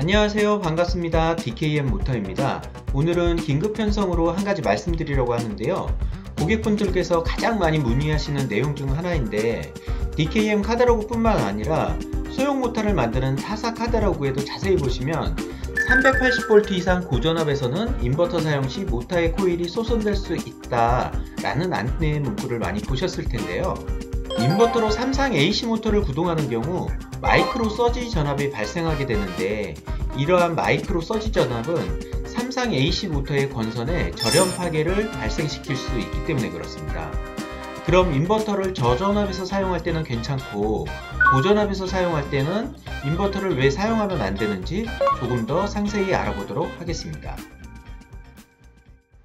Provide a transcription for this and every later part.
안녕하세요. 반갑습니다. DKM 모터입니다. 오늘은 긴급 편성으로 한 가지 말씀드리려고 하는데요. 고객분들께서 가장 많이 문의하시는 내용 중 하나인데 DKM 카달로그 뿐만 아니라 소형 모터를 만드는 타사 카달로그에도 자세히 보시면 380V 이상 고전압에서는 인버터 사용 시 모터의 코일이 소선될 수 있다 라는 안내 문구를 많이 보셨을 텐데요. 인버터로 삼상 AC 모터를 구동하는 경우 마이크로 서지 전압이 발생하게 되는데, 이러한 마이크로 서지 전압은 삼상 AC 모터의 건선에 절연 파괴를 발생시킬 수 있기 때문에 그렇습니다. 그럼 인버터를 저전압에서 사용할 때는 괜찮고 고전압에서 사용할 때는 인버터를 왜 사용하면 안 되는지 조금 더 상세히 알아보도록 하겠습니다.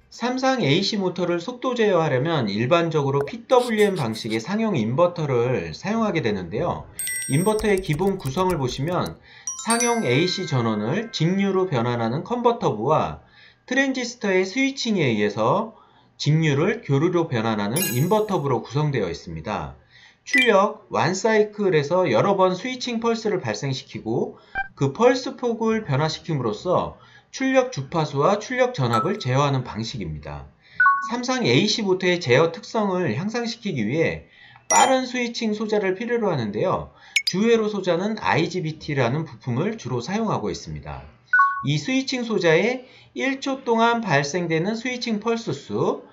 삼상 AC 모터를 속도 제어하려면 일반적으로 PWM 방식의 상용 인버터를 사용하게 되는데요. 인버터의 기본 구성을 보시면 상용 AC 전원을 직류로 변환하는 컨버터부와 트랜지스터의 스위칭에 의해서 직류를 교류로 변환하는 인버터부로 구성되어 있습니다. 출력, 완사이클에서 여러 번 스위칭 펄스를 발생시키고 그 펄스 폭을 변화시킴으로써 출력 주파수와 출력 전압을 제어하는 방식입니다. 삼상 AC 모터의 제어 특성을 향상시키기 위해 빠른 스위칭 소자를 필요로 하는데요. 주회로 소자는 IGBT라는 부품을 주로 사용하고 있습니다. 이 스위칭 소자에 1초 동안 발생되는 스위칭 펄스 수,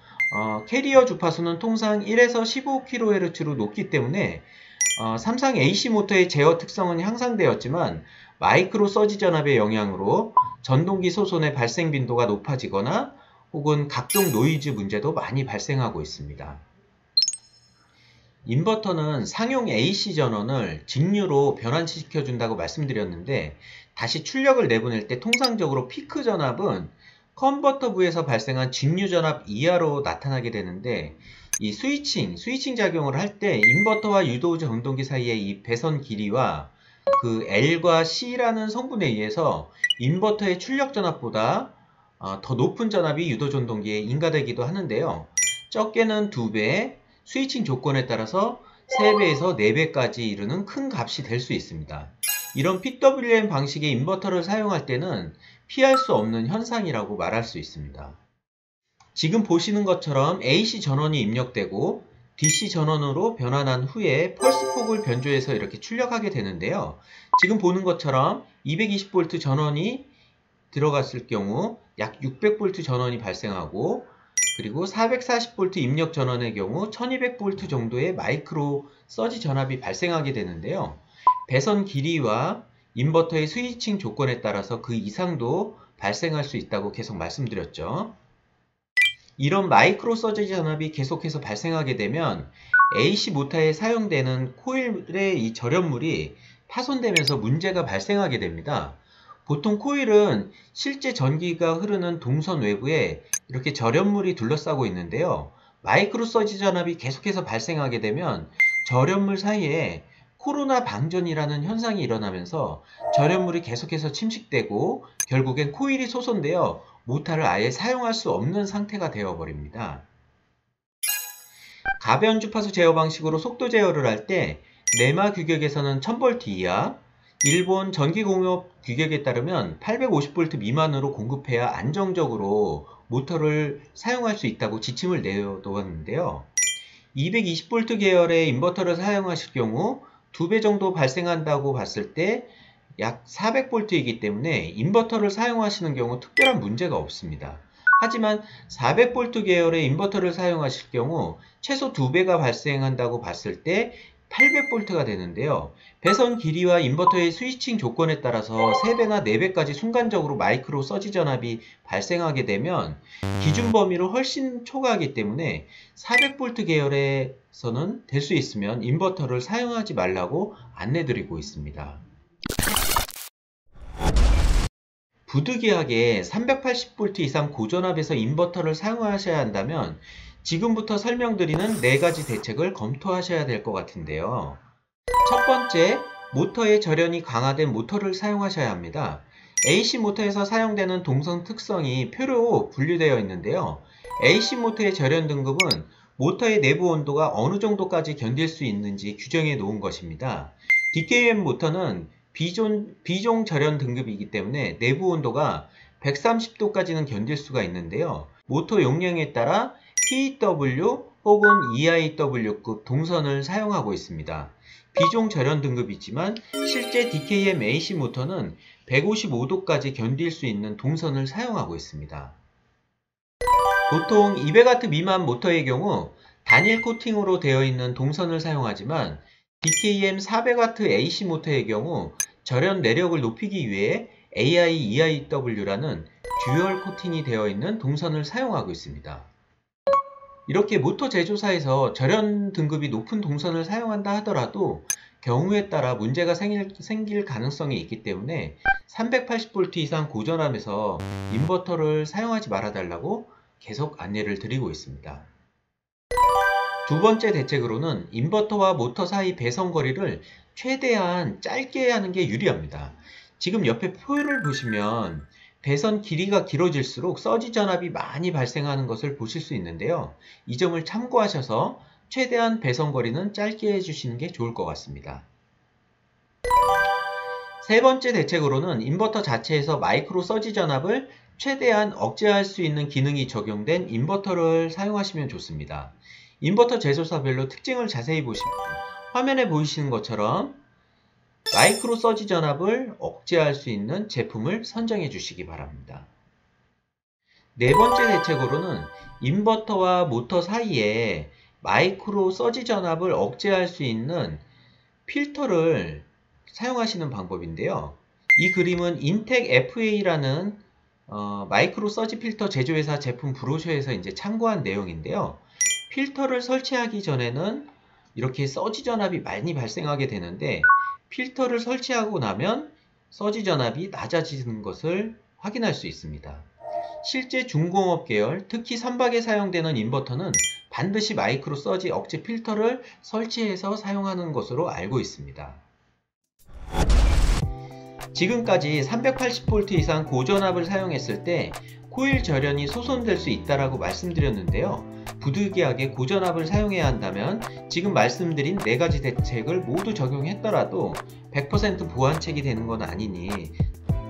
캐리어 주파수는 통상 1에서 15kHz로 높기 때문에 삼상 AC 모터의 제어 특성은 향상되었지만 마이크로 서지 전압의 영향으로 전동기 소손의 발생 빈도가 높아지거나 혹은 각종 노이즈 문제도 많이 발생하고 있습니다. 인버터는 상용 AC 전원을 직류로 변환시켜 준다고 말씀드렸는데, 다시 출력을 내보낼 때 통상적으로 피크 전압은 컨버터부에서 발생한 직류 전압 이하로 나타나게 되는데, 이 스위칭 작용을 할 때 인버터와 유도 전동기 사이의 이 배선 길이와 그 L과 C라는 성분에 의해서 인버터의 출력 전압보다 더 높은 전압이 유도 전동기에 인가되기도 하는데요. 적게는 2배, 스위칭 조건에 따라서 3배에서 4배까지 이르는 큰 값이 될 수 있습니다. 이런 PWM 방식의 인버터를 사용할 때는 피할 수 없는 현상이라고 말할 수 있습니다. 지금 보시는 것처럼 AC 전원이 입력되고 DC 전원으로 변환한 후에 펄스 폭을 변조해서 이렇게 출력하게 되는데요. 지금 보는 것처럼 220V 전원이 들어갔을 경우 약 600V 전원이 발생하고, 그리고 440V 입력 전원의 경우 1200V 정도의 마이크로 서지 전압이 발생하게 되는데요. 배선 길이와 인버터의 스위칭 조건에 따라서 그 이상도 발생할 수 있다고 계속 말씀드렸죠. 이런 마이크로 서지 전압이 계속해서 발생하게 되면 AC 모터에 사용되는 코일의 이 절연물이 파손되면서 문제가 발생하게 됩니다. 보통 코일은 실제 전기가 흐르는 동선 외부에 이렇게 절연물이 둘러싸고 있는데요. 마이크로 서지 전압이 계속해서 발생하게 되면 절연물 사이에 코로나 방전이라는 현상이 일어나면서 절연물이 계속해서 침식되고 결국엔 코일이 소선되어 모터를 아예 사용할 수 없는 상태가 되어버립니다. 가변 주파수 제어 방식으로 속도 제어를 할 때 네마 규격에서는 1000V 이하, 일본 전기공업 규격에 따르면 850V 미만으로 공급해야 안정적으로 모터를 사용할 수 있다고 지침을 내놓았는데요. 220V 계열의 인버터를 사용하실 경우 2배 정도 발생한다고 봤을 때 약 400V이기 때문에 인버터를 사용하시는 경우 특별한 문제가 없습니다. 하지만 400V 계열의 인버터를 사용하실 경우 최소 2배가 발생한다고 봤을 때 800V가 되는데요. 배선 길이와 인버터의 스위칭 조건에 따라서 3배나 4배까지 순간적으로 마이크로 서지 전압이 발생하게 되면 기준 범위를 훨씬 초과하기 때문에 400V 계열에서는 될 수 있으면 인버터를 사용하지 말라고 안내드리고 있습니다. 부득이하게 380V 이상 고전압에서 인버터를 사용하셔야 한다면 지금부터 설명드리는 4가지 대책을 검토하셔야 될 것 같은데요. 첫 번째, 모터의 절연이 강화된 모터를 사용하셔야 합니다. AC 모터에서 사용되는 동선 특성이 표로 분류되어 있는데요. AC 모터의 절연 등급은 모터의 내부 온도가 어느 정도까지 견딜 수 있는지 규정해 놓은 것입니다. DKM 모터는 비종 절연 등급이기 때문에 내부 온도가 130도까지는 견딜 수가 있는데요. 모터 용량에 따라 PW 혹은 EIW급 동선을 사용하고 있습니다. 비종 절연 등급이지만 실제 DKM AC 모터는 155도까지 견딜 수 있는 동선을 사용하고 있습니다. 보통 200W 미만 모터의 경우 단일 코팅으로 되어 있는 동선을 사용하지만 DKM 400W AC 모터의 경우 절연 내력을 높이기 위해 AI-EIW라는 듀얼 코팅이 되어 있는 동선을 사용하고 있습니다. 이렇게 모터 제조사에서 절연 등급이 높은 동선을 사용한다 하더라도 경우에 따라 문제가 생길 가능성이 있기 때문에 380V 이상 고전압에서 인버터를 사용하지 말아달라고 계속 안내를 드리고 있습니다. 두 번째 대책으로는 인버터와 모터 사이 배선 거리를 최대한 짧게 하는 게 유리합니다. 지금 옆에 표를 보시면 배선 길이가 길어질수록 서지 전압이 많이 발생하는 것을 보실 수 있는데요. 이 점을 참고하셔서 최대한 배선 거리는 짧게 해주시는 게 좋을 것 같습니다. 세 번째 대책으로는 인버터 자체에서 마이크로 서지 전압을 최대한 억제할 수 있는 기능이 적용된 인버터를 사용하시면 좋습니다. 인버터 제조사별로 특징을 자세히 보시면 화면에 보이시는 것처럼 마이크로 서지 전압을 억제할 수 있는 제품을 선정해 주시기 바랍니다. 네 번째 대책으로는 인버터와 모터 사이에 마이크로 서지 전압을 억제할 수 있는 필터를 사용하시는 방법인데요. 이 그림은 인텍 FA라는 마이크로 서지 필터 제조회사 제품 브로셔에서 이제 참고한 내용인데요. 필터를 설치하기 전에는 이렇게 서지 전압이 많이 발생하게 되는데 필터를 설치하고 나면 서지 전압이 낮아지는 것을 확인할 수 있습니다. 실제 중공업 계열, 특히 선박에 사용되는 인버터는 반드시 마이크로 서지 억제 필터를 설치해서 사용하는 것으로 알고 있습니다. 지금까지 380V 이상 고전압을 사용했을 때 코일 절연이 소손될 수 있다고 말씀드렸는데요. 부득이하게 고전압을 사용해야 한다면 지금 말씀드린 4가지 대책을 모두 적용했더라도 100% 보완책이 되는 건 아니니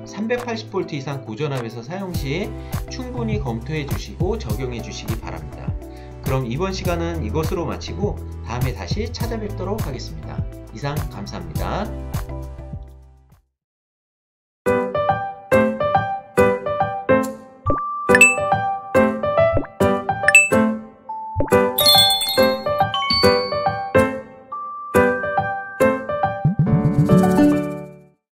380V 이상 고전압에서 사용 시 충분히 검토해 주시고 적용해 주시기 바랍니다. 그럼 이번 시간은 이것으로 마치고 다음에 다시 찾아뵙도록 하겠습니다. 이상 감사합니다.